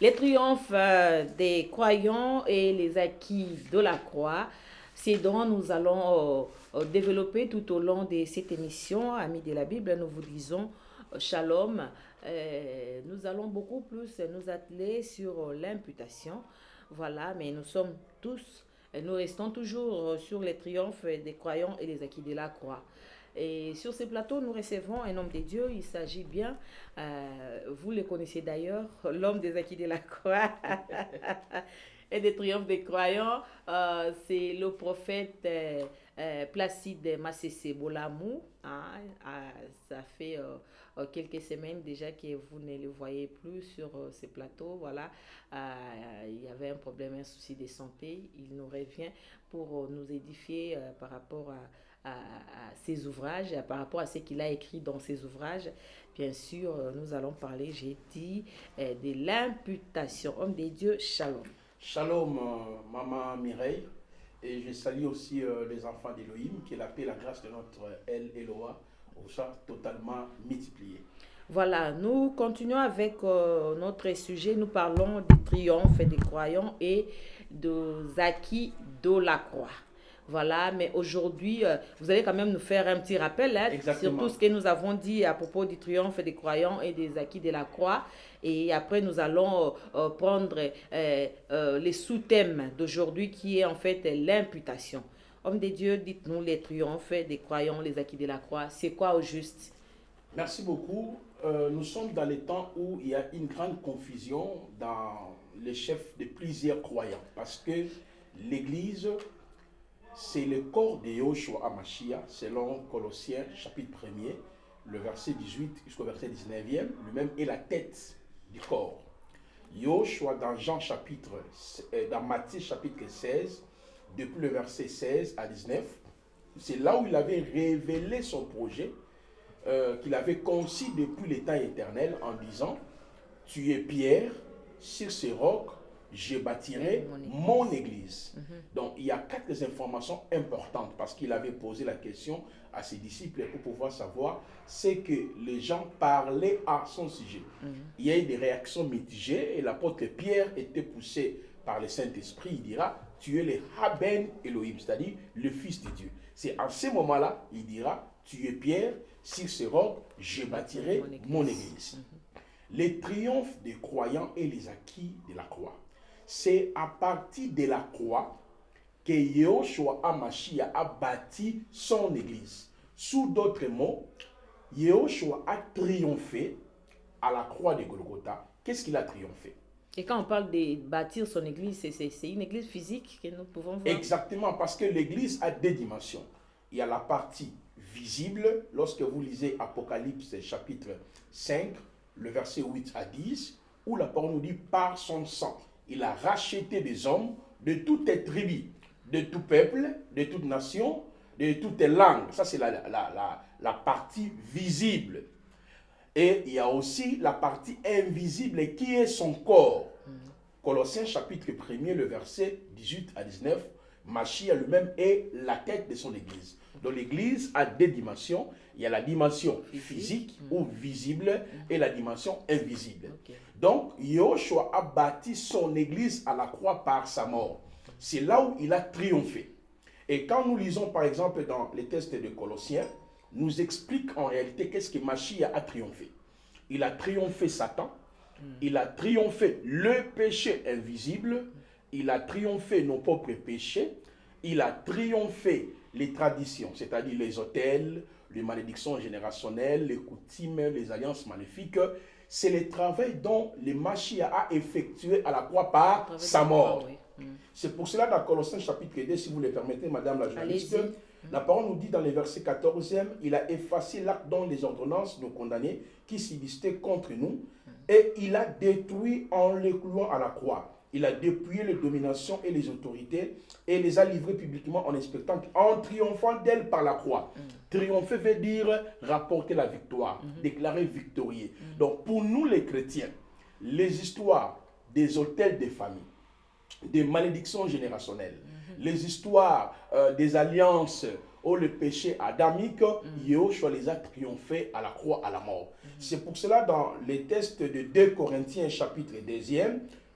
Les triomphes des croyants et les acquis de la croix, c'est dont nous allons développer tout au long de cette émission. Amis de la Bible, nous vous disons shalom. Nous allons beaucoup plus nous atteler sur l'imputation. Voilà, mais nous sommes tous, nous restons toujours sur les triomphes des croyants et les acquis de la croix. Et sur ce plateau, nous recevons un homme de Dieu. Il s'agit bien, vous le connaissez d'ailleurs, l'homme des acquis de la croix et des triomphes des croyants. C'est le prophète Placide Massessé Bolamou. Hein, ça fait quelques semaines déjà que vous ne le voyez plus sur ce plateau. Voilà, il y avait un problème, un souci de santé. Il nous revient pour nous édifier par rapport à ses ouvrages, par rapport à ce qu'il a écrit dans ses ouvrages. Bien sûr, nous allons parler, j'ai dit, de l'imputation. Homme des dieux, shalom. Shalom, maman Mireille, et je salue aussi les enfants d'Élohim, que la paix et la grâce de notre El Eloa soient totalement multipliées. Voilà, nous continuons avec notre sujet. Nous parlons des triomphes des croyants et des acquis de la croix. Voilà, mais aujourd'hui, vous allez quand même nous faire un petit rappel sur tout ce que nous avons dit à propos du triomphe des croyants et des acquis de la croix. Et après, nous allons prendre les sous-thèmes d'aujourd'hui qui est en fait l'imputation. Homme de Dieu, dites-nous les triomphes des croyants, les acquis de la croix. C'est quoi au juste? Merci beaucoup. Nous sommes dans les temps où il y a une grande confusion dans les chefs de plusieurs croyants. Parce que l'Église, c'est le corps de Yahushua HaMashiach, selon Colossiens chapitre 1er, le verset 18 jusqu'au verset 19e, lui-même est la tête du corps. Yahushua dans Matthieu chapitre 16, depuis le verset 16 à 19, c'est là où il avait révélé son projet, qu'il avait conçu depuis les temps éternels en disant, tu es Pierre, sur ce roc, je bâtirai mon église. Donc, il y a quatre informations importantes parce qu'il avait posé la question à ses disciples pour pouvoir savoir ce que les gens parlaient à son sujet. Il y a eu des réactions mitigées et l'apôtre Pierre était poussé par le Saint-Esprit. Il dira, tu es le Haben Elohim, c'est-à-dire le Fils de Dieu. C'est à ce moment-là, il dira, tu es Pierre, sur ce roc, je bâtirai mon église. Les triomphes des croyants et les acquis de la croix. C'est à partir de la croix que Yahushua HaMashiach a bâti son église. Sous d'autres mots, Yahushua a triomphé à la croix de Golgotha. Qu'est-ce qu'il a triomphé? Et quand on parle de bâtir son église, c'est une église physique que nous pouvons voir? Exactement, parce que l'église a deux dimensions. Il y a la partie visible, lorsque vous lisez Apocalypse chapitre 5, le verset 8 à 10, où la parole nous dit, par son sang, il a racheté des hommes de toutes les tribus, de tout peuple, de toute nation, de toutes les langues. Ça, c'est la partie visible. Et il y a aussi la partie invisible qui est son corps. Colossiens chapitre 1er, le verset 18 à 19, Mashiach lui-même est la tête de son église. Donc l'église a deux dimensions. Il y a la dimension physique ou visible et la dimension invisible. Donc Yahushua a bâti son église à la croix par sa mort. C'est là où il a triomphé. Et quand nous lisons par exemple dans les textes de Colossiens, nous explique en réalité qu'est-ce que Mashiach a triomphé. Il a triomphé Satan, il a triomphé le péché invisible, il a triomphé nos propres péchés, il a triomphé les traditions, c'est-à-dire les autels, les malédictions générationnelles, les coutumes, les alliances maléfiques. C'est le travail dont le Mashiach a effectué à la croix par sa mort. C'est pour cela dans Colossiens chapitre 2, si vous le permettez, madame la journaliste, la parole nous dit dans les versets 14e, il a effacé l'acte dont les ordonnances nous condamnaient, qui subsistaient contre nous, et il a détruit en les clouant à la croix. Il a dépouillé les dominations et les autorités et les a livrées publiquement en expectant, en triomphant d'elles par la croix. Triompher veut dire rapporter la victoire, déclarer victorieux. Donc pour nous les chrétiens, les histoires des autels des familles, des malédictions générationnelles, les histoires des alliances ou le péché adamique, Yahushua les a triomphés à la croix, à la mort. C'est pour cela, dans les textes de 2 Corinthiens, chapitre 2,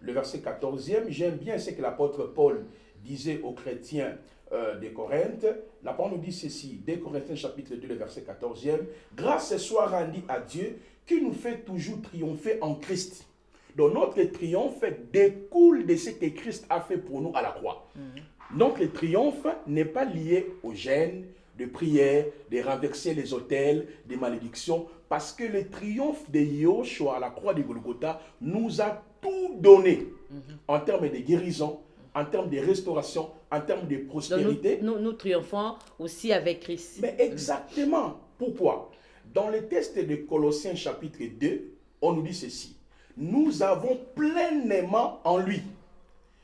le verset 14e, j'aime bien ce que l'apôtre Paul disait aux chrétiens de Corinthe. La parole nous dit ceci, 2 Corinthiens, chapitre 2, le verset 14e, « Grâce soit rendue à Dieu, qui nous fait toujours triompher en Christ. » Donc notre triomphe découle de ce que Christ a fait pour nous à la croix. Donc le triomphe n'est pas lié aux gènes, de prière, de renverser les autels, des malédictions, parce que le triomphe de Yahushua à la croix de Golgotha nous a tout donné en termes de guérison, en termes de restauration, en termes de prospérité. Donc nous triomphons aussi avec Christ. Mais exactement. Pourquoi? Dans le texte de Colossiens chapitre 2, on nous dit ceci. Nous avons pleinement en lui.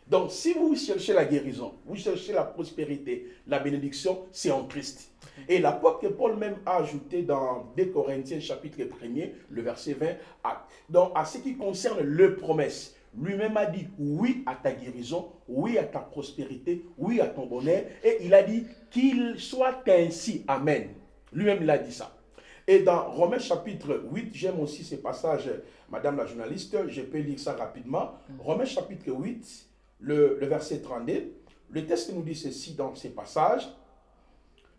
Donc, si vous cherchez la guérison, vous cherchez la prospérité, la bénédiction, c'est en Christ. Et l'apôtre Paul même a ajouté dans 2 Corinthiens chapitre 1er, le verset 20, donc à ce qui concerne les promesses, lui-même a dit oui à ta guérison, oui à ta prospérité, oui à ton bonheur. Et il a dit qu'il soit ainsi. Amen. Lui-même, il a dit ça. Et dans Romains chapitre 8, j'aime aussi ce passage, madame la journaliste, je peux lire ça rapidement. Romains chapitre 8, le verset 32, le texte nous dit ceci dans ces passages.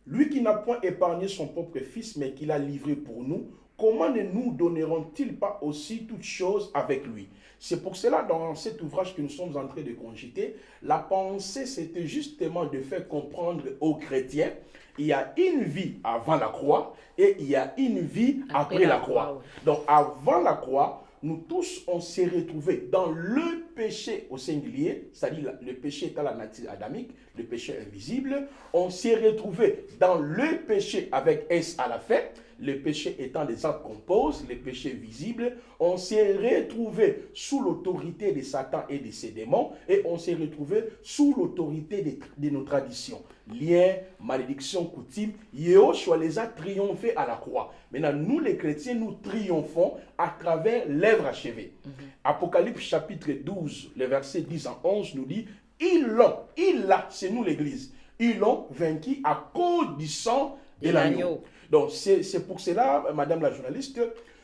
Lui qui n'a point épargné son propre fils, mais qui l'a livré pour nous, comment ne nous donneront-ils pas aussi toutes choses avec lui? C'est pour cela, dans cet ouvrage que nous sommes en train de cogiter, la pensée, c'était justement de faire comprendre aux chrétiens, il y a une vie avant la croix et il y a une vie après la croix. Donc, avant la croix, nous tous, on s'est retrouvés dans le péché au singulier, c'est-à-dire le péché étant la nature adamique, le péché invisible. On s'est retrouvés dans le péché avec S à la fin, le péché étant des actes qu'on pose, le péché visible. On s'est retrouvés sous l'autorité de Satan et de ses démons, et on s'est retrouvés sous l'autorité de nos traditions. Liens, malédictions, coutumes, Yahushua les a triomphés à la croix. Maintenant, nous les chrétiens, nous triomphons à travers l'œuvre achevée. Apocalypse chapitre 12, le verset 10 en 11 nous dit, c'est nous l'église, ils l'ont vaincu à cause du sang de l'agneau. Donc, c'est pour cela, madame la journaliste,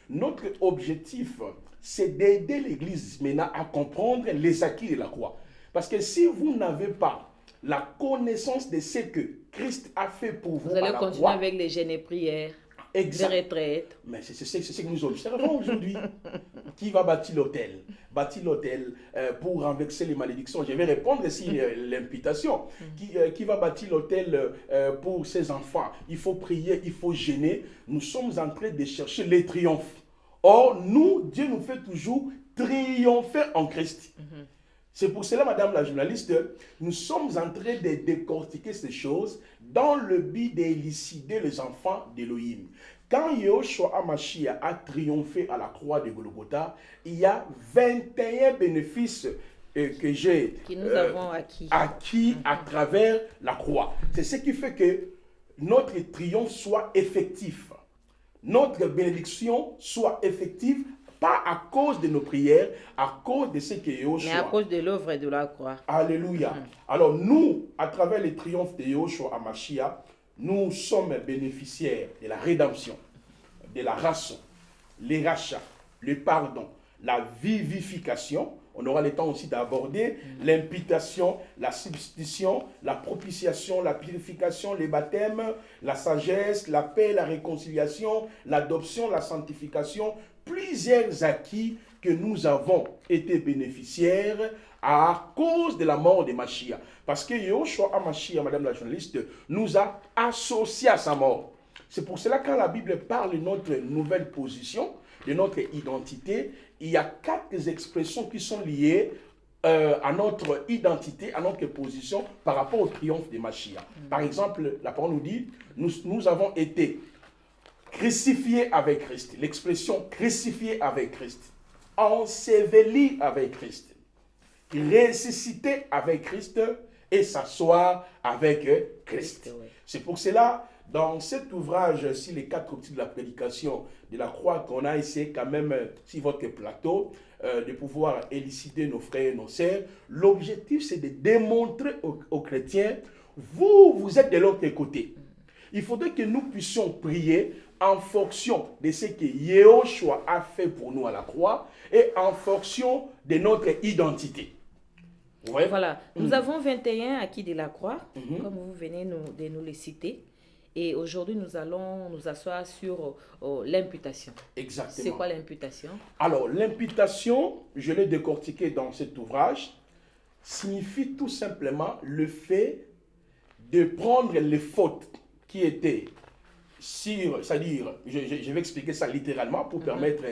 notre objectif, c'est d'aider l'église maintenant à comprendre les acquis de la croix. Parce que si vous n'avez pas la connaissance de ce que Christ a fait pour vous, vous allez continuer avec les jeûnes et prières, les retraites. Mais c'est ce que nous observons aujourd'hui. Qui va bâtir l'autel? Bâtir l'autel pour renverser les malédictions. Je vais répondre ici l'imputation. Qui va bâtir l'autel pour ses enfants? Il faut prier, il faut jeûner. Nous sommes en train de chercher les triomphes. Or, nous, Dieu nous fait toujours triompher en Christ. C'est pour cela, madame la journaliste, nous sommes en train de décortiquer ces choses dans le but d'élucider les enfants d'Élohim. Quand Yahushua HaMashiach a triomphé à la croix de Golgotha, il y a 21 bénéfices que nous avons acquis à travers la croix. C'est ce qui fait que notre triomphe soit effectif. Notre bénédiction soit effective, pas à cause de nos prières, à cause de ce que Yahushua... Mais à cause de l'œuvre de la croix. Alléluia. Alors nous, à travers le triomphe de Yahushua HaMashiach, nous sommes bénéficiaires de la rédemption, de la rançon, les rachats, le pardon, la vivification. On aura le temps aussi d'aborder l'imputation, la substitution, la propitiation, la purification, les baptêmes, la sagesse, la paix, la réconciliation, l'adoption, la sanctification. Plusieurs acquis que nous avons été bénéficiaires à cause de la mort de Mashiach. Parce que Yahushua HaMashiach, madame la journaliste, nous a associés à sa mort. C'est pour cela que quand la Bible parle de notre nouvelle position, de notre identité, il y a 4 expressions qui sont liées à notre identité, à notre position par rapport au triomphe de Mashiach. Par exemple, la parole nous dit, nous avons été crucifiés avec Christ. L'expression crucifié avec Christ, enseveli avec Christ, ressuscité avec Christ et s'asseoir avec Christ. C'est pour cela, dans cet ouvrage, si les 4 outils de la prédication de la croix, qu'on a essayé quand même, sur votre plateau, de pouvoir élucider nos frères et nos sœurs, l'objectif c'est de démontrer aux chrétiens, vous êtes de l'autre côté. il faudrait que nous puissions prier en fonction de ce que Yahushua a fait pour nous à la croix et en fonction de notre identité. Ouais. Voilà, nous avons 21 acquis de la croix, comme vous venez de nous les citer. Et aujourd'hui, nous allons nous asseoir sur l'imputation. Exactement. C'est quoi l'imputation? Alors, l'imputation, je l'ai décortiqué dans cet ouvrage, signifie tout simplement le fait de prendre les fautes qui étaient sur, c'est-à-dire, je vais expliquer ça littéralement pour permettre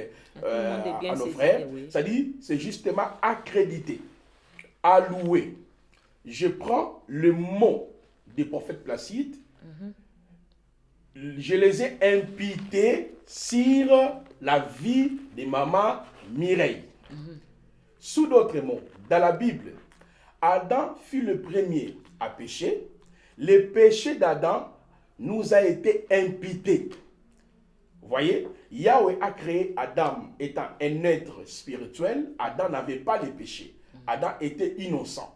à nos frères, oui. C'est-à-dire, c'est justement accréditer, allouer. Je prends le mot des prophètes Placide, je les ai imputés sur la vie de maman Mireille. Sous d'autres mots, dans la Bible, Adam fut le premier à pécher. Le péché d'Adam nous a été imputé. Vous voyez, Yahweh a créé Adam étant un être spirituel. Adam n'avait pas les péchés. Adam était innocent.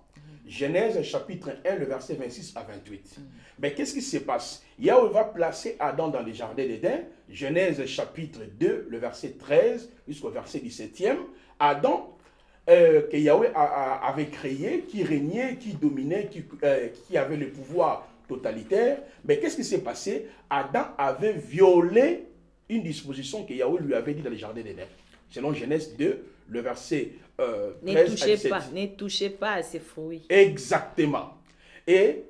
Genèse chapitre 1, le verset 26 à 28. Mais qu'est-ce qui se passe? Yahweh va placer Adam dans le jardin d'Éden. Genèse chapitre 2, le verset 13 jusqu'au verset 17e. Adam, que Yahweh avait créé, qui régnait, qui dominait, qui avait le pouvoir totalitaire. Mais qu'est-ce qui s'est passé? Adam avait violé une disposition que Yahweh lui avait dit dans le jardin d'Éden. Selon Genèse 2, le verset 13 à 17. Ne touchez pas à ces fruits. Exactement. Et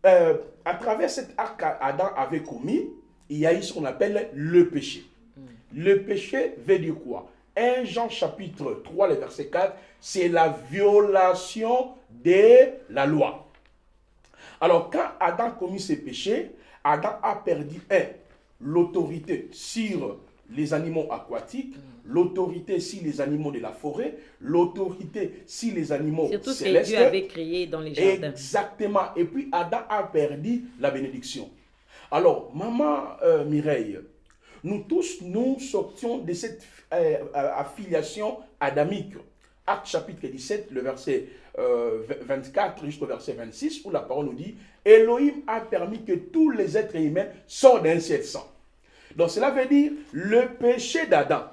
à travers cet acte qu'Adam avait commis, il y a eu ce qu'on appelle le péché. Le péché veut dire quoi? 1 Jean chapitre 3, le verset 4, c'est la violation de la loi. Alors, quand Adam commis ce péché, Adam a perdu l'autorité sur les animaux aquatiques, l'autorité sur les animaux de la forêt, l'autorité sur les animaux surtout célestes. Ce que Dieu avait créé dans les jardins. Exactement. Et puis Adam a perdu la bénédiction. Alors, maman Mireille, nous tous, nous sortions de cette affiliation adamique. Acte chapitre 17, le verset 24 jusqu'au verset 26, où la parole nous dit « Elohim a permis que tous les êtres humains sortent d'un seul sang ». Donc cela veut dire le péché d'Adam,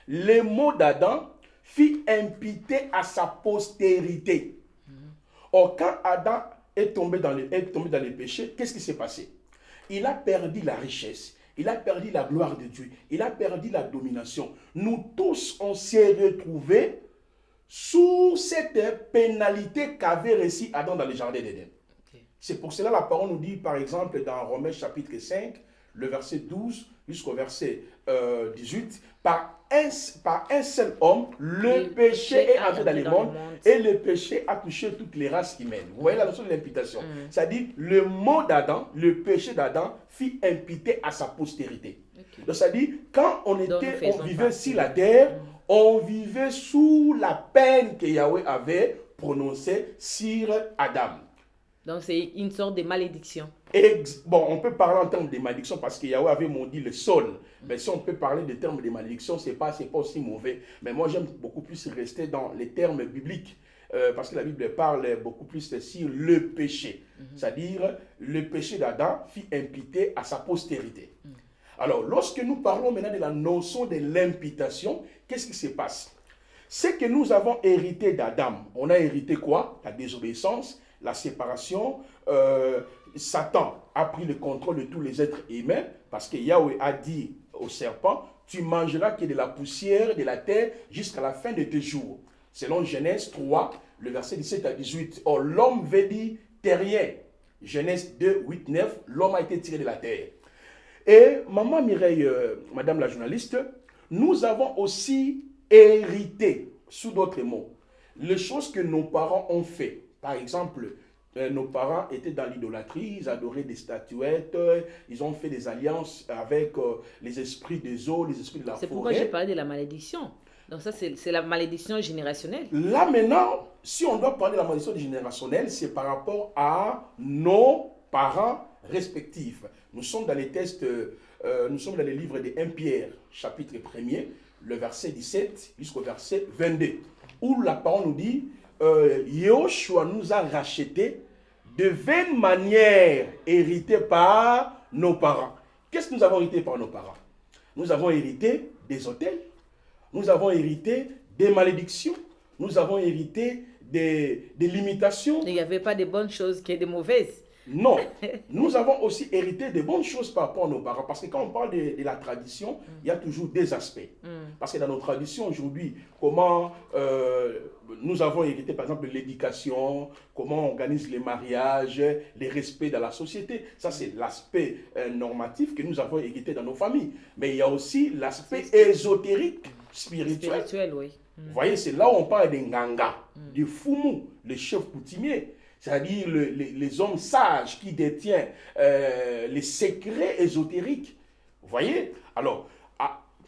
les maux d'Adam fit imputer à sa postérité. Or, quand Adam est tombé dans les péchés, qu'est-ce qui s'est passé? Il a perdu la richesse, il a perdu la gloire de Dieu, il a perdu la domination. Nous tous, on s'est retrouvés sous cette pénalité qu'avait reçue Adam dans le jardin d'Éden. C'est pour cela que la parole nous dit, par exemple, dans Romains chapitre 5, le verset 12 jusqu'au verset 18, par un seul homme, le péché est entré dans le monde et le péché a touché toutes les races humaines. Vous voyez la notion de l'imputation. C'est-à-dire, le mot d'Adam, le péché d'Adam, fit imputer à sa postérité. Donc, c'est-à-dire, quand on vivait sur la terre, on vivait sous la peine que Yahweh avait prononcée sur Adam. Donc, c'est une sorte de malédiction. Bon, on peut parler en termes de malédiction parce que Yahweh avait maudit le sol. Mais si on peut parler de termes de malédiction, ce n'est pas aussi mauvais. Mais moi, j'aime beaucoup plus rester dans les termes bibliques. Parce que la Bible parle beaucoup plus sur le péché. C'est-à-dire, le péché d'Adam fit imputer à sa postérité. Alors, lorsque nous parlons maintenant de la notion de l'imputation, qu'est-ce qui se passe? C'est que nous avons hérité d'Adam. On a hérité quoi? La désobéissance, la séparation. Satan a pris le contrôle de tous les êtres humains parce que Yahweh a dit au serpent, tu mangeras que de la poussière de la terre jusqu'à la fin de tes jours. Selon Genèse 3, le verset 17 à 18. Or, l'homme veut dire terrien. Genèse 2, 8, 9, l'homme a été tiré de la terre. Et maman Mireille, madame la journaliste, nous avons aussi hérité, sous d'autres mots, les choses que nos parents ont fait. Par exemple, nos parents étaient dans l'idolâtrie, ils adoraient des statuettes, ils ont fait des alliances avec les esprits des eaux, les esprits de la forêt. C'est pourquoi j'ai parlé de la malédiction. Donc ça, c'est la malédiction générationnelle. Là maintenant, si on doit parler de la malédiction générationnelle, c'est par rapport à nos parents respectifs. Nous sommes dans les textes, nous sommes dans les livres de 1 Pierre, chapitre 1er, le verset 17 jusqu'au verset 22, où la parole nous dit, Yahushua nous a rachetés de vaines manières héritées par nos parents. Qu'est-ce que nous avons hérité par nos parents? Nous avons hérité des autels, nous avons hérité des malédictions, nous avons hérité des limitations. Il n'y avait pas de bonnes choses que de mauvaises. Non, nous avons aussi hérité de bonnes choses par rapport à nos parents. Parce que quand on parle de la tradition, il y a toujours des aspects. Parce que dans nos traditions aujourd'hui, comment nous avons hérité par exemple l'éducation, comment on organise les mariages, les respects dans la société. Ça c'est l'aspect normatif que nous avons hérité dans nos familles. Mais il y a aussi l'aspect ésotérique, spirituel. Spirituel, oui. Vous voyez, c'est là où on parle des nganga, du fumu, les chefs coutumiers. C'est-à-dire les hommes sages qui détiennent les secrets ésotériques. Vous voyez? Alors,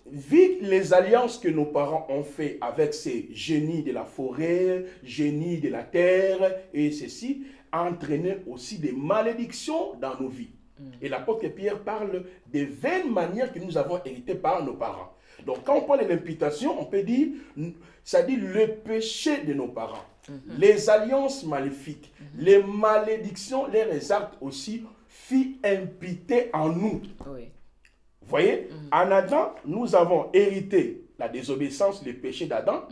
vu les alliances que nos parents ont fait avec ces génies de la forêt, génies de la terre, et ceci a entraîné aussi des malédictions dans nos vies. Et l'apôtre Pierre parle des vaines manières que nous avons héritées par nos parents. Donc, quand on parle de l'imputation, on peut dire, ça dit le péché de nos parents. Les alliances maléfiques, les malédictions, les actes aussi, fit imputer en nous. Oui. Vous voyez, en Adam, nous avons hérité la désobéissance, le péché d'Adam,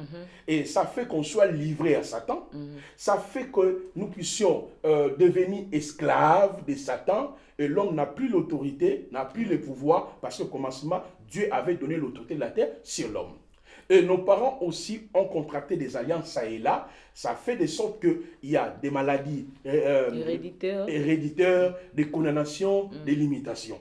et ça fait qu'on soit livré à Satan. Ça fait que nous puissions devenir esclaves de Satan, et l'homme n'a plus l'autorité, n'a plus le pouvoir, parce qu'au commencement, Dieu avait donné l'autorité de la terre sur l'homme. Et nos parents aussi ont contracté des alliances ça et là. Ça fait de sorte qu'il y a des maladies héréditaires, des condamnations, des limitations.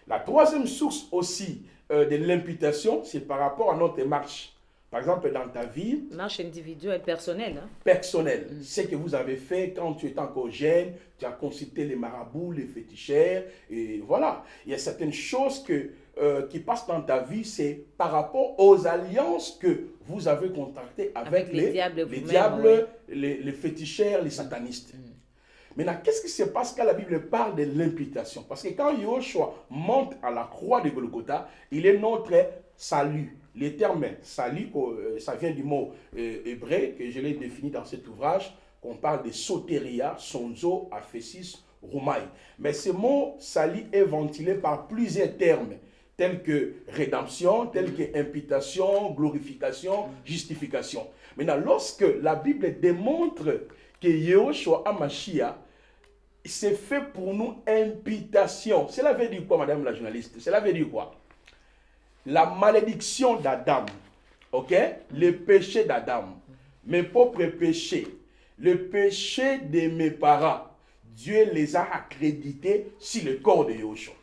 La troisième source aussi de l'imputation, c'est par rapport à notre marche. Par exemple, dans ta vie... Marche individuelle, personnelle. Hein? Personnelle. Ce que vous avez fait quand tu étais encore jeune, tu as consulté les marabouts, les féticheurs, et voilà. Il y a certaines choses qui passent dans ta vie, c'est par rapport aux alliances que vous avez contractées avec les diables, les féticheurs, les satanistes. Maintenant, qu'est-ce qui se passe quand la Bible parle de l'imputation? Parce que quand Yoshua monte à la croix de Golgotha, il est notre salut. Le terme salut, ça vient du mot hébreu que je l'ai défini dans cet ouvrage, qu'on parle de soteria, sonzo, aphésis, roumaï. Mais ce mot salut est ventilé par plusieurs termes, tels que rédemption, tels que imputation, glorification, justification. Maintenant, lorsque la Bible démontre que Yahushua HaMashiach, c'est fait pour nous imputation. Cela veut dire quoi, madame la journaliste? Cela veut dire quoi? La malédiction d'Adam, ok? Le péché d'Adam, mes propres péchés, le péché de mes parents, Dieu les a accrédités sur le corps de Yahushua.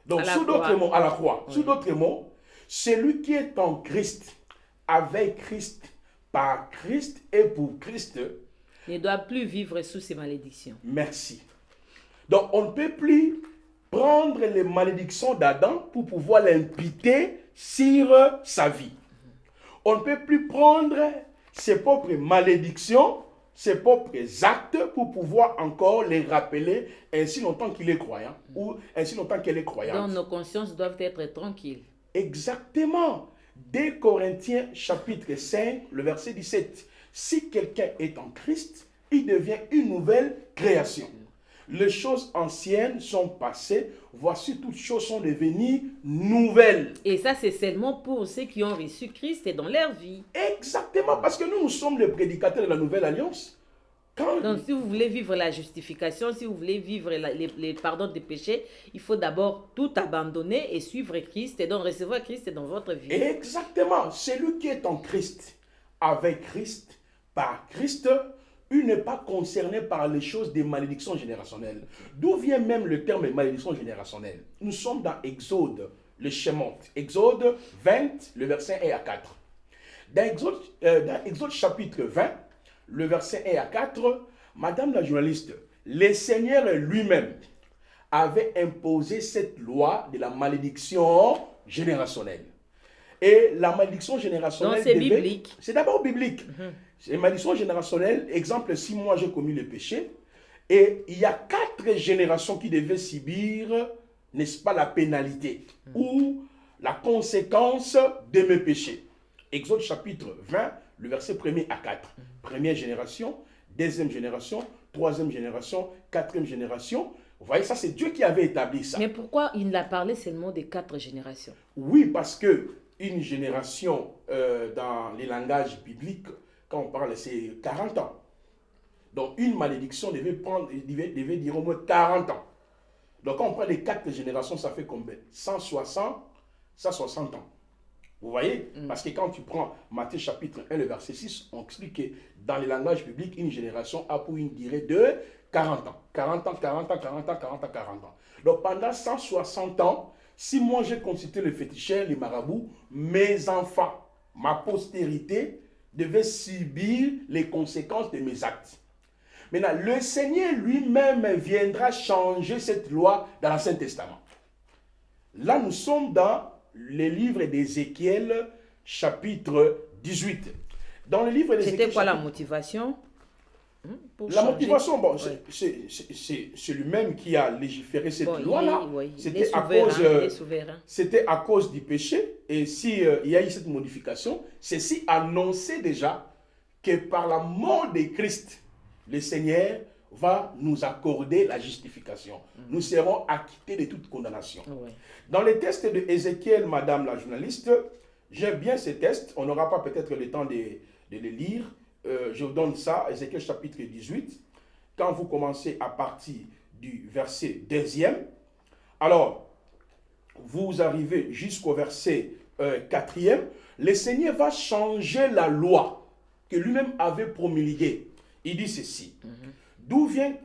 Donc, sous d'autres mots, à la croix, sous d'autres mots, celui qui est en Christ, avec Christ, par Christ et pour Christ, ne doit plus vivre sous ces malédictions. Merci. Donc, on ne peut plus prendre les malédictions d'Adam pour pouvoir l'imputer sur sa vie. On ne peut plus prendre ses propres malédictions, ses propres actes pour pouvoir encore les rappeler ainsi longtemps qu'il est croyant ou ainsi longtemps qu'elle est croyante. Donc, nos consciences doivent être tranquilles. Exactement. 2 Corinthiens chapitre 5, le verset 17. Si quelqu'un est en Christ, il devient une nouvelle création. Les choses anciennes sont passées, voici toutes choses sont devenues nouvelles. Et ça, c'est seulement pour ceux qui ont reçu Christ et dans leur vie. Exactement, parce que nous sommes les prédicateurs de la nouvelle alliance. Donc, si vous voulez vivre la justification, si vous voulez vivre les pardons des péchés, il faut d'abord tout abandonner et suivre Christ et donc recevoir Christ dans votre vie. Exactement. Celui qui est en Christ, avec Christ, par Christ, il n'est pas concerné par les choses des malédictions générationnelles. D'où vient même le terme malédiction générationnelle? Nous sommes dans Exode, le Shemot. Exode 20, le verset 1 à 4. Dans Exode chapitre 20, le verset 1 à 4, Madame la journaliste, le Seigneur lui-même avait imposé cette loi de la malédiction générationnelle. Et la malédiction générationnelle... Donc c'est biblique. C'est d'abord biblique. C'est une malédiction générationnelle. Exemple, si moi j'ai commis le péché, et il y a 4 générations qui devaient subir, n'est-ce pas, la pénalité ou la conséquence de mes péchés. Exode chapitre 20, le verset 1er à 4. Première génération, deuxième génération, troisième génération, quatrième génération. Vous voyez, ça c'est Dieu qui avait établi ça. Mais pourquoi il a parlé seulement des 4 générations? Oui, parce que une génération dans les langages bibliques, quand on parle, c'est 40 ans. Donc une malédiction devait dire au moins 40 ans. Donc quand on prend les 4 générations, ça fait combien? 160 ans. Vous voyez? Parce que quand tu prends Matthieu chapitre 1, le verset 6, on explique que dans les langages bibliques, une génération a pour une durée de 40 ans. 40 ans, 40 ans, 40 ans, 40 ans, 40 ans. Donc pendant 160 ans, si moi j'ai consulté le féticheur, les marabouts, mes enfants, ma postérité, devaient subir les conséquences de mes actes. Maintenant, le Seigneur lui-même viendra changer cette loi dans l'Ancien Testament. Là, nous sommes dans le livre d'Ézéchiel, chapitre 18. Dans le livre d'Ézéchiel. C'était quoi la motivation? La motivation, bon, c'est lui-même qui a légiféré cette loi-là. C'était à cause du péché. Et s'il y a eu cette modification, c'est si annoncé déjà que par la mort de Christ, le Seigneur va nous accorder la justification. Nous serons acquittés de toute condamnation. Dans les tests de Ézéchiel, madame la journaliste, j'aime bien ces tests. On n'aura pas peut-être le temps de les lire. Je vous donne ça, Ézéchiel chapitre 18. Quand vous commencez à partir du verset 2e, alors vous arrivez jusqu'au verset 4e, le Seigneur va changer la loi que lui-même avait promulguée. Il dit ceci. D'où vient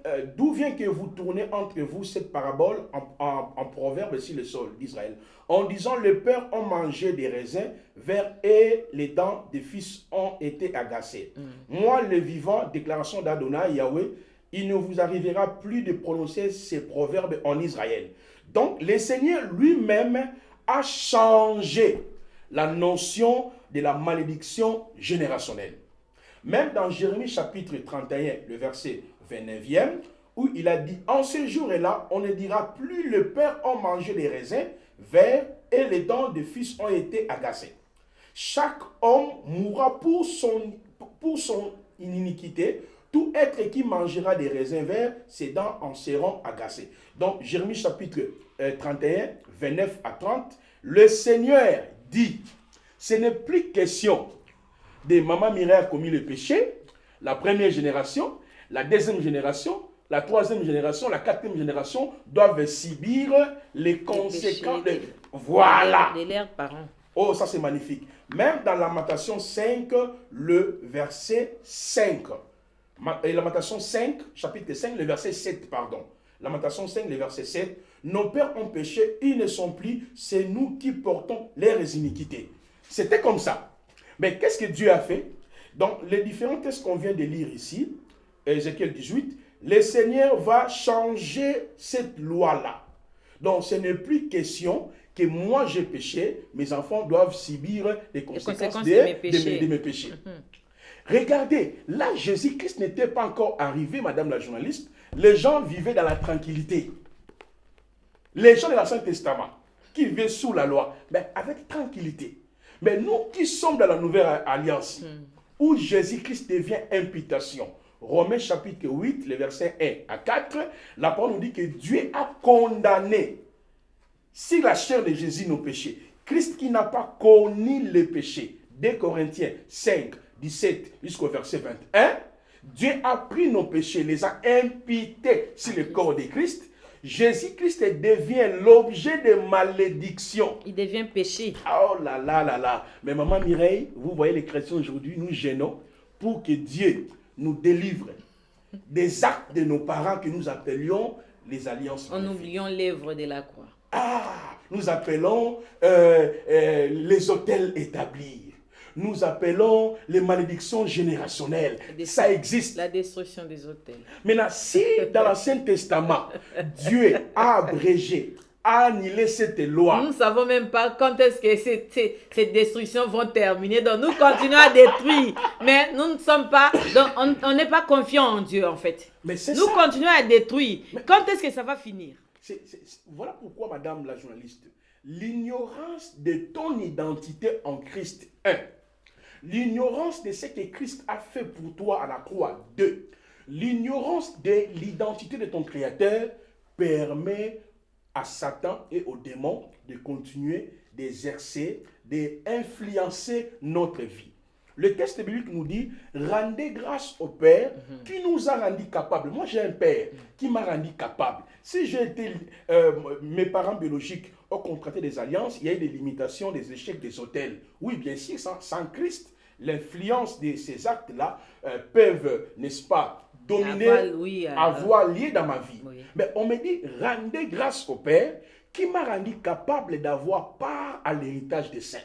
que vous tournez entre vous cette parabole en proverbe sur le sol d'Israël, en disant, les pères ont mangé des raisins verts et les dents des fils ont été agacées. Moi, le vivant, déclaration d'Adonai, Yahweh, il ne vous arrivera plus de prononcer ces proverbes en Israël. Donc, le Seigneur lui-même a changé la notion de la malédiction générationnelle. Même dans Jérémie chapitre 31, le verset 29e, où il a dit, en ce jour-là, on ne dira plus, le père a mangé des raisins verts et les dents des fils ont été agacées. Chaque homme mourra pour son iniquité. Tout être qui mangera des raisins verts, ses dents en seront agacées. Donc, Jérémie chapitre 31, 29 à 30, le Seigneur dit, ce n'est plus question de maman Mireille a commis le péché, la première génération, la deuxième génération, la troisième génération, la quatrième génération doivent subir les conséquences. Voilà. De leurs parents. Oh, ça c'est magnifique. Même dans Lamentation 5, le verset 5. Lamentation 5, chapitre 5, le verset 7, pardon. Lamentation 5, le verset 7. Nos pères ont péché, ils ne sont plus, c'est nous qui portons leurs iniquités. C'était comme ça. Mais qu'est-ce que Dieu a fait? Donc, les différents textes qu'on vient de lire ici, Ézéchiel 18, le Seigneur va changer cette loi-là. Donc, ce n'est plus question que moi j'ai péché, mes enfants doivent subir les conséquences de mes péchés. Regardez, là, Jésus-Christ n'était pas encore arrivé, madame la journaliste. Les gens vivaient dans la tranquillité. Les gens de l'Ancien Testament, qui vivaient sous la loi, mais avec tranquillité. Mais nous qui sommes dans la nouvelle alliance, où Jésus-Christ devient imputation, Romains chapitre 8, les versets 1 à 4, la parole nous dit que Dieu a condamné, si la chair de Jésus nos péchés, Christ qui n'a pas connu le péché, 2 Corinthiens 5, 17 jusqu'au verset 21, Dieu a pris nos péchés, les a imputés sur le corps de Christ. Jésus-Christ devient l'objet de malédiction. Il devient péché. Oh là là là là. Mais maman Mireille, vous voyez les chrétiens aujourd'hui, nous gênons pour que Dieu nous délivre des actes de nos parents que nous appelions les alliances. En oubliant l'œuvre de la croix. Ah, nous appelons les autels établis. Nous appelons les malédictions générationnelles. Ça existe. La destruction des autels. Maintenant, si dans l'Ancien Testament, Dieu a abrégé, a annulé cette loi. Nous ne savons même pas quand est-ce que ces destructions vont terminer. Donc nous continuons à détruire. Mais nous ne sommes pas, donc on n'est pas confiant en Dieu en fait. Mais nous continuons à détruire. Mais quand est-ce que ça va finir? Voilà pourquoi, madame la journaliste, l'ignorance de ton identité en Christ, 1. L'ignorance de ce que Christ a fait pour toi à la croix, 2. L'ignorance de l'identité de ton Créateur permet à Satan et aux démons de continuer d'exercer, d'influencer notre vie. Le texte biblique nous dit, rendez grâce au Père qui nous a rendus capables. Moi, j'ai un Père qui m'a rendu capable. Si j'ai été, mes parents biologiques ont contracté des alliances, il y a eu des limitations, des échecs, des autels. Oui, bien sûr, sans Christ, l'influence de ces actes-là peuvent, n'est-ce pas, dominer, avoir lié dans ma vie. Oui. Mais on me dit, rendez grâce au Père qui m'a rendu capable d'avoir part à l'héritage des saints.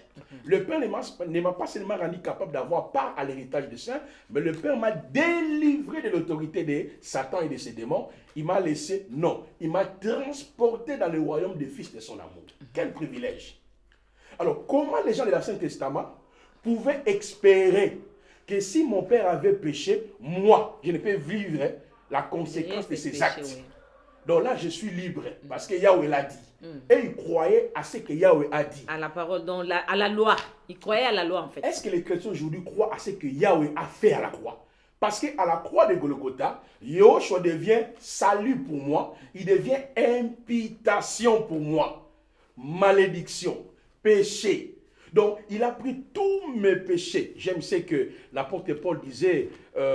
Le Père ne m'a pas seulement rendu capable d'avoir part à l'héritage des saints, mais le Père m'a délivré de l'autorité de Satan et de ses démons. Il m'a laissé, non, il m'a transporté dans le royaume des fils de son amour. Quel privilège! Alors, comment les gens de l'Ancien Testament pouvaient espérer que si mon père avait péché, moi, je ne peux vivre la conséquence de ses actes. Oui. Donc là, je suis libre parce que Yahweh l'a dit. Et il croyait à ce que Yahweh a dit. À la parole, donc à la loi. Il croyait à la loi en fait. Est-ce que les chrétiens aujourd'hui croient à ce que Yahweh a fait à la croix? Parce qu'à la croix de Golgotha, Yahushua devient salut pour moi. Il devient imputation pour moi. Malédiction, péché. Donc, il a pris tous mes péchés. J'aime ce que l'apôtre Paul disait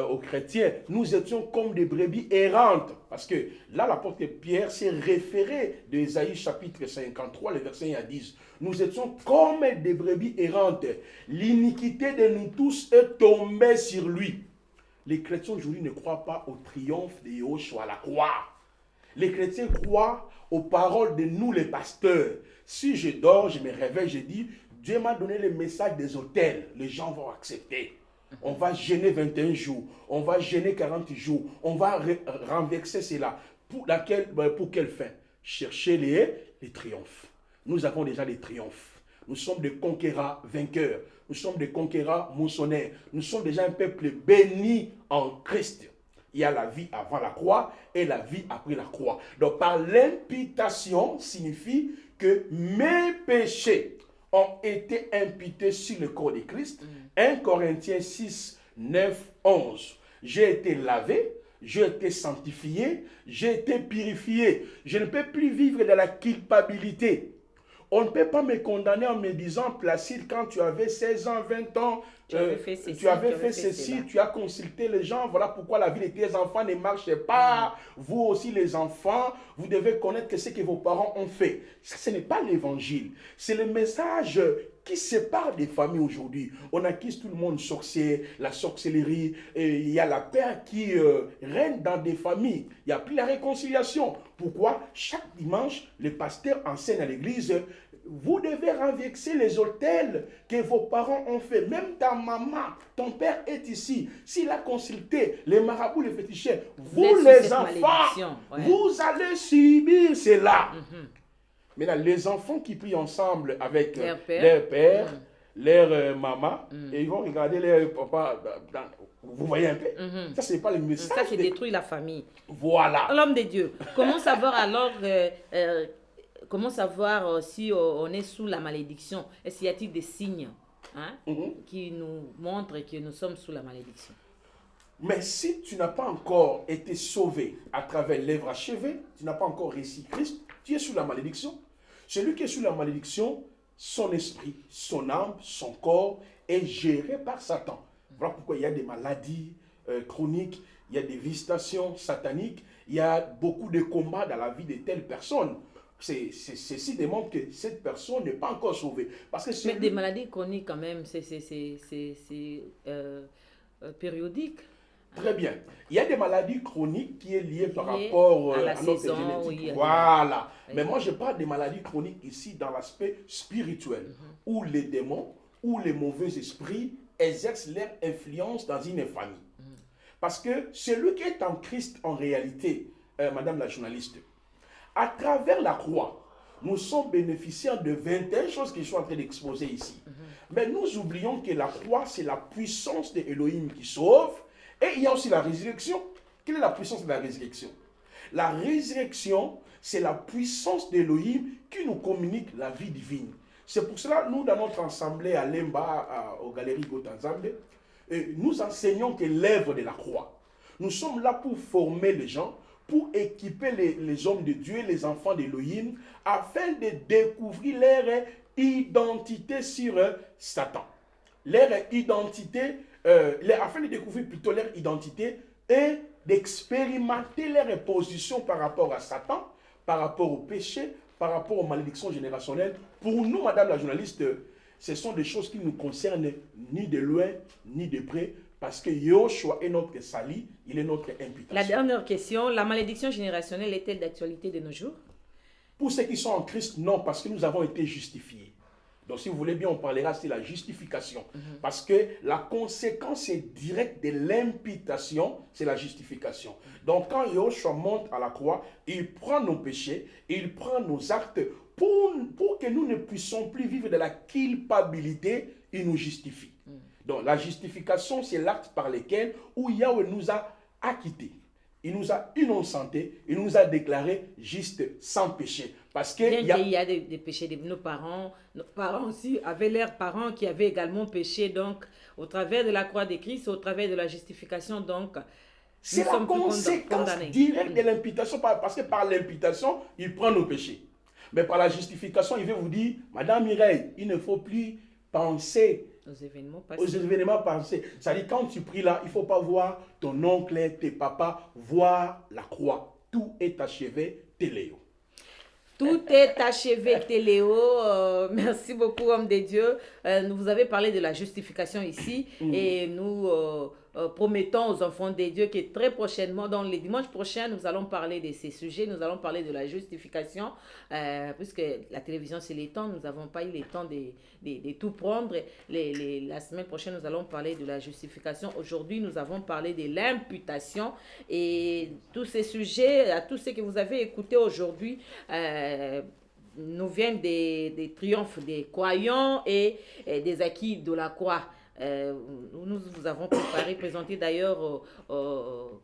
aux chrétiens. Nous étions comme des brebis errantes. Parce que là, l'apôtre Pierre s'est référé de Ésaïe chapitre 53, les versets 1 à 10. Nous étions comme des brebis errantes. L'iniquité de nous tous est tombée sur lui. Les chrétiens aujourd'hui ne croient pas au triomphe de Yahushua à la croix. Les chrétiens croient aux paroles de nous les pasteurs. Si je dors, je me réveille, je dis, Dieu m'a donné le message des autels. Les gens vont accepter. On va jeûner 21 jours. On va jeûner 40 jours. On va renverser cela. Pour quelle fin? Chercher les triomphes. Nous avons déjà les triomphes. Nous sommes des conquérants vainqueurs. Nous sommes des conquérants moissonneurs. Nous sommes déjà un peuple béni en Christ. Il y a la vie avant la croix et la vie après la croix. Donc par l'imputation signifie que mes péchés ont été imputés sur le corps de Christ. 1 Corinthiens 6, 9, 11. J'ai été lavé, j'ai été sanctifié, j'ai été purifié. Je ne peux plus vivre dans la culpabilité. On ne peut pas me condamner en me disant, Placide, quand tu avais 16 ans, 20 ans, tu avais fait ceci, tu as consulté les gens, voilà pourquoi la vie de tes enfants ne marchait pas. Vous aussi les enfants, vous devez connaître que ce que vos parents ont fait. Ça, ce n'est pas l'évangile. C'est le message qui sépare des familles aujourd'hui. On accuse tout le monde sorcier, la sorcellerie, et il y a la peur qui règne dans des familles. Il n'y a plus la réconciliation. Pourquoi? Chaque dimanche, le pasteur enseigne à l'église, vous devez renverser les autels que vos parents ont fait. Même ta maman, ton père est ici. S'il a consulté les marabouts, les féticheurs, vous les enfants, vous allez subir cela. Maintenant, les enfants qui prient ensemble avec leur père, leur maman, et ils vont regarder leur papa. Vous voyez un peu? Ça, ce n'est pas le message. Ça, c'est détruire la famille. Voilà. L'homme de Dieu. Comment savoir alors... comment savoir si on est sous la malédiction? Est-ce qu'il y a-t-il des signes qui nous montrent que nous sommes sous la malédiction? Mais si tu n'as pas encore été sauvé à travers l'œuvre achevée, tu n'as pas encore reçu Christ, tu es sous la malédiction. Celui qui est sous la malédiction, son esprit, son âme, son corps est géré par Satan. Voilà pourquoi il y a des maladies chroniques, il y a des visitations sataniques, il y a beaucoup de combats dans la vie de telles personnes. Ceci démontre que cette personne n'est pas encore sauvée. Parce que mais des maladies chroniques quand même, c'est périodique. Très bien. Il y a des maladies chroniques qui sont liées par rapport à notre génétique. Oui, voilà. Oui. Mais moi, je parle des maladies chroniques ici dans l'aspect spirituel, où les démons, où les mauvais esprits exercent leur influence dans une famille. Parce que celui qui est en Christ en réalité, Madame la journaliste, à travers la croix, nous sommes bénéficiaires de 21 choses que je suis en train d'exposer ici. Mais nous oublions que la croix, c'est la puissance de Elohim qui sauve. Et il y a aussi la résurrection. Quelle est la puissance de la résurrection? La résurrection, c'est la puissance d'Elohim qui nous communique la vie divine. C'est pour cela, nous, dans notre assemblée à Lemba, aux Galeries Gotanzambe, nous enseignons que l'œuvre de la croix. Nous sommes là pour former les gens, pour équiper les hommes de Dieu, les enfants d'Élohim, afin de découvrir leur identité sur Satan. Leur identité, afin de découvrir plutôt leur identité et d'expérimenter leur position par rapport à Satan, par rapport au péché, par rapport aux malédictions générationnelles. Pour nous, madame la journaliste, ce sont des choses qui ne nous concernent ni de loin, ni de près, parce que Yoshua est notre sali, il est notre imputation. La dernière question, la malédiction générationnelle est-elle d'actualité de nos jours? Pour ceux qui sont en Christ, non, parce que nous avons été justifiés. Donc, si vous voulez bien, on parlera de la justification. Parce que la conséquence directe de l'imputation, c'est la justification. Donc, quand Yoshua monte à la croix, il prend nos péchés, il prend nos actes pour que nous ne puissions plus vivre de la culpabilité, il nous justifie. Donc, la justification, c'est l'acte par lequel où Yahweh nous a acquittés. Il nous a innocentés, il nous a déclarés juste sans péché. Parce que il y a des péchés de nos parents aussi avaient leurs parents qui avaient également péché. Donc, au travers de la croix de Christ, au travers de la justification, donc, c'est la conséquence directe de l'imputation. Parce que par l'imputation, il prend nos péchés. Mais par la justification, il veut vous dire, Madame Mireille, il ne faut plus penser aux événements passés. C'est-à-dire, quand tu pries là, il ne faut pas voir ton oncle, tes papas, voir la croix. Tout est achevé, Téléo. Tout est achevé, Téléo. Merci beaucoup, homme de Dieu. Vous avez parlé de la justification ici et nous promettons aux enfants de Dieu que très prochainement, dans les dimanches prochains, nous allons parler de ces sujets. Nous allons parler de la justification, puisque la télévision, c'est les temps. Nous n'avons pas eu le temps de tout prendre. La semaine prochaine, nous allons parler de la justification. Aujourd'hui, nous avons parlé de l'imputation et tous ces sujets, à tous ceux que vous avez écoutés aujourd'hui, nous viennent des triomphes des croyants et des acquis de la croix. Nous vous avons présenté d'ailleurs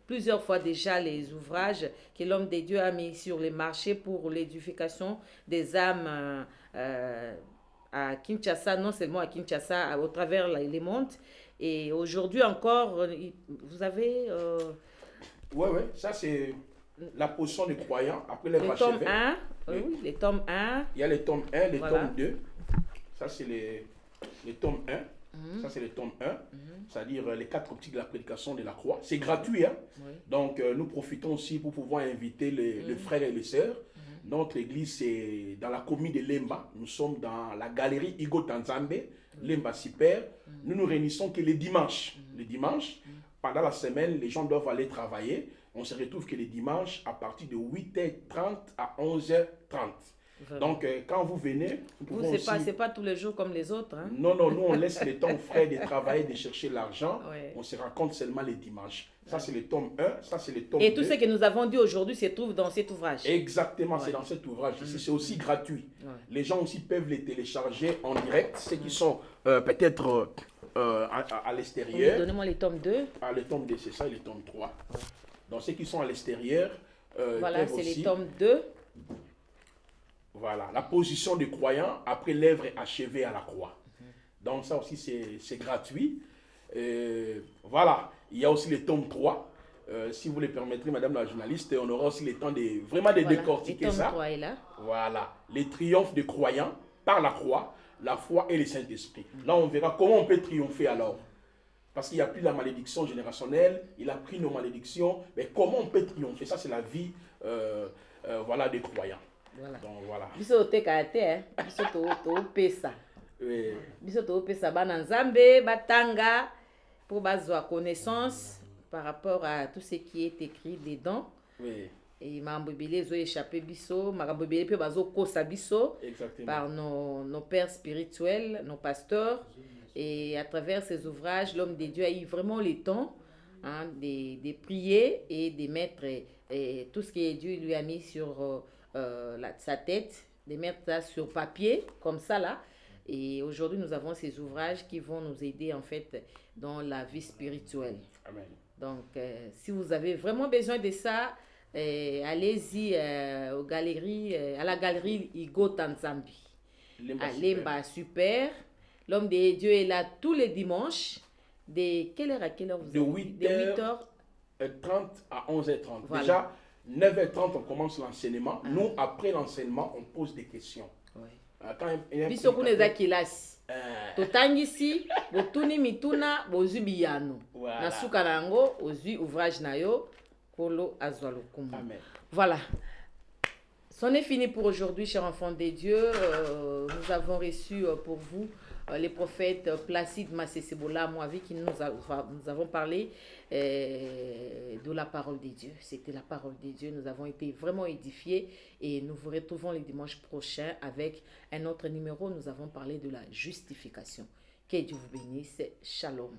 plusieurs fois déjà les ouvrages que l'homme de Dieu a mis sur les marchés pour l'édification des âmes à Kinshasa, non seulement à Kinshasa, au travers les mondes. Et aujourd'hui encore, vous avez... Oui, ça c'est la position des croyants après les tomes 1, oui, les tomes 1. Il y a les tomes 1, les tomes 2. Ça c'est les tomes 1. Ça, c'est le tome 1, c'est-à-dire les 4 optiques de la prédication de la croix. C'est gratuit, hein? Oui. Donc, nous profitons aussi pour pouvoir inviter les frères et les sœurs. Notre église, c'est dans la commune de Lemba. Nous sommes dans la galerie Igo Tanzambe, Lemba Super. Nous nous réunissons que les dimanches. Les dimanches, pendant la semaine, les gens doivent aller travailler. On se retrouve que les dimanches à partir de 8h30 à 11h30. Vraiment. Donc, quand vous venez, c'est pas tous les jours comme les autres. Hein? Non, nous, on laisse le temps aux frères de travailler, de chercher l'argent. Ouais. On se rencontre seulement les dimanches. Ça, c'est le tome 1, ça, c'est le tome 2. Et tout ce que nous avons dit aujourd'hui se trouve dans cet ouvrage. Exactement, c'est dans cet ouvrage. C'est aussi gratuit. Les gens aussi peuvent les télécharger en direct. Ceux qui sont peut-être à l'extérieur. Donnez-moi les tomes 2. Ah, les tomes 2, c'est ça, et les tomes 3. Donc, ceux qui sont à l'extérieur. Voilà, c'est les tomes 2. Voilà, la position du croyant après l'œuvre achevée à la croix. Donc ça aussi c'est gratuit. Voilà, il y a aussi le tome 3. Si vous le permettrez, madame la journaliste, on aura aussi le temps de vraiment de décortiquer ça. 3 est là. Voilà, les triomphes des croyants par la croix, la foi et le Saint-Esprit. Là, on verra comment on peut triompher alors. Parce qu'il n'y a plus la malédiction générationnelle, il a pris nos malédictions, mais comment on peut triompher? Ça, c'est la vie voilà, des croyants. Voilà. Donc voilà. Biso te kate biso to pesa. Biso to pesa bana nzambe batanga pour bazwa connaissance par rapport à tout ce qui est écrit dedans. Oui. Et mambobele zo échappé biso, mambobele pe bazo kosa biso par nos pères spirituels, nos pasteurs. Et à travers ces ouvrages, l'homme de Dieu a eu vraiment le temps de prier et de mettre tout ce que Dieu lui a mis sur sa tête, de mettre ça sur papier, comme ça là. Et aujourd'hui, nous avons ces ouvrages qui vont nous aider en fait dans la vie spirituelle. Amen. Donc, si vous avez vraiment besoin de ça, allez-y à la galerie Igo Tanzambi. À Lemba Super. L'homme de Dieu est là tous les dimanches. De quelle heure à quelle heure vous De 8h 9h30 à 11h30. Voilà. Déjà, 9h30, on commence l'enseignement. Nous, après l'enseignement, on pose des questions. Ouais. Quand il y a un Biso kuna eza kelasi. Euh, Totangisi, botuni mituna, bozwi biyano. Voilà. Na suka na yango, ozwi ouvrage na yo, kolo azwa lokumu. Amen. Voilà. C'en est fini pour aujourd'hui, chers enfants de Dieu. Nous avons reçu pour vous les prophètes Placide Masesebola Moavi qui nous avons parlé de la parole de Dieu. C'était la parole de Dieu. Nous avons été vraiment édifiés et nous vous retrouvons les dimanches prochains avec un autre numéro. Nous avons parlé de la justification. Que Dieu vous bénisse. Shalom.